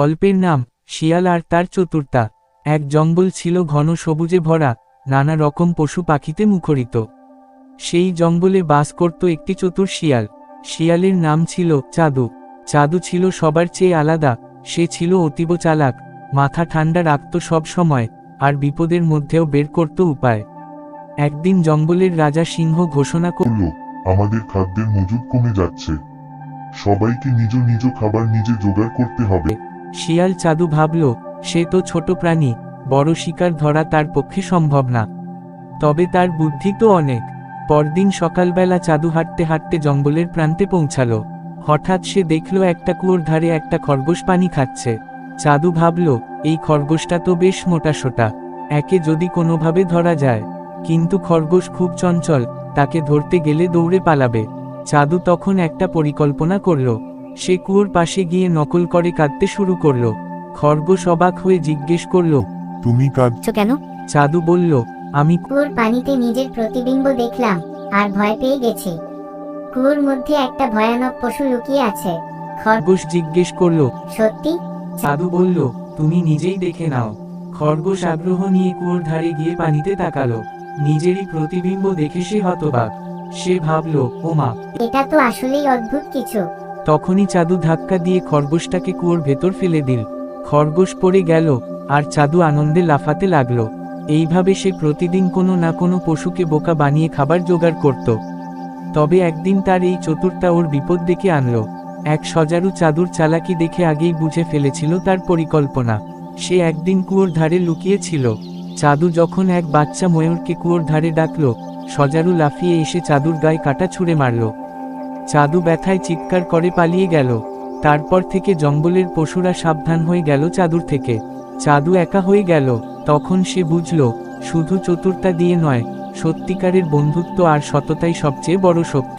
গল্পের নাম শিয়াল আর তার চতুরতা। এক জঙ্গল ছিল ঘন সবুজে ভরা, নানা রকম পশু পাখিতে মুখরিত। সেই জঙ্গলে বাস করত একটি চতুর শিয়াল। শিয়ালের নাম ছিল চাদু। চাদু ছিল সবার চেয়ে আলাদা। সে ছিল অতীব চালাক, মাথা ঠান্ডা রাখত সব সময়, আর বিপদের মধ্যেও বের করত উপায়। একদিন জঙ্গলের রাজা সিংহ ঘোষণা করল, আমাদের খাদ্যের মজুদ কমে যাচ্ছে, সবাইকে নিজ নিজ খাবার নিজে জোগাড় করতে হবে। শিয়াল চাদু ভাবল, সে তো ছোট প্রাণী, বড় শিকার ধরা তার পক্ষে সম্ভব না। তবে তার বুদ্ধি তো অনেক। পরদিন সকালবেলা চাদু হাঁটতে হাঁটতে জঙ্গলের প্রান্তে পৌঁছালো। হঠাৎ সে দেখল একটা কুয়োর ধারে একটা খরগোশ পানি খাচ্ছে। চাদু ভাবল, এই খরগোশটা তো বেশ মোটাসোটা, একে যদি কোনোভাবে ধরা যায়। কিন্তু খরগোশ খুব চঞ্চল, তাকে ধরতে গেলে দৌড়ে পালাবে। চাদু তখন একটা পরিকল্পনা করল। সে কুয়োর পাশে গিয়ে নকল করে কাঁদতে শুরু করল। খরগোশ অবাক হয়ে জিজ্ঞেস করল, তুমি কাঁদছো কেন? চাদু বলল, আমি কুয়োর পানিতে নিজের প্রতিবিম্ব দেখলাম আর ভয় পেয়ে গেছি। কুয়োর মধ্যে একটা ভয়ানক পশু লুকিয়ে আছে। খরগোশ জিজ্ঞেস করল, সত্যি? চাদু বলল, তুমি নিজেই দেখে নাও। খরগোশ আগ্রহ নিয়ে কুয়োর ধারে গিয়ে পানিতে তাকালো। নিজেরই প্রতিবিম্ব দেখে সে হতবাক। সে ভাবল, ওমা, এটা তো আসলেই অদ্ভুত কিছু। তখনই চাদু ধাক্কা দিয়ে খরগোশটাকে কুয়োর ভেতর ফেলে দিল। খরগোশ পড়ে গেল, আর চাদু আনন্দে লাফাতে লাগলো। এইভাবে সে প্রতিদিন কোনো না কোনো পশুকে বোকা বানিয়ে খাবার জোগাড় করত। তবে একদিন তার এই চতুরতা ওর বিপদ ডেকে আনলো। এক সজারু চাদুর চালাকি দেখে আগেই বুঝে ফেলেছিল তার পরিকল্পনা। সে একদিন কুয়োর ধারে লুকিয়েছিল। চাদু যখন এক বাচ্চা ময়ূরকে কুয়োর ধারে ডাকল, সজারু লাফিয়ে এসে চাদুর গায়ে কাঁটা ছুঁড়ে মারল। চাদু ব্যথায় চিৎকার করে পালিয়ে গেল। তারপর থেকে জঙ্গলের পশুরা সাবধান হয়ে গেল চাদুর থেকে। চাদু একা হয়ে গেল। তখন সে বুঝল, শুধু চতুরতা দিয়ে নয়, সত্যিকারের বন্ধুত্ব আর সততাই সবচেয়ে বড় শক্তি।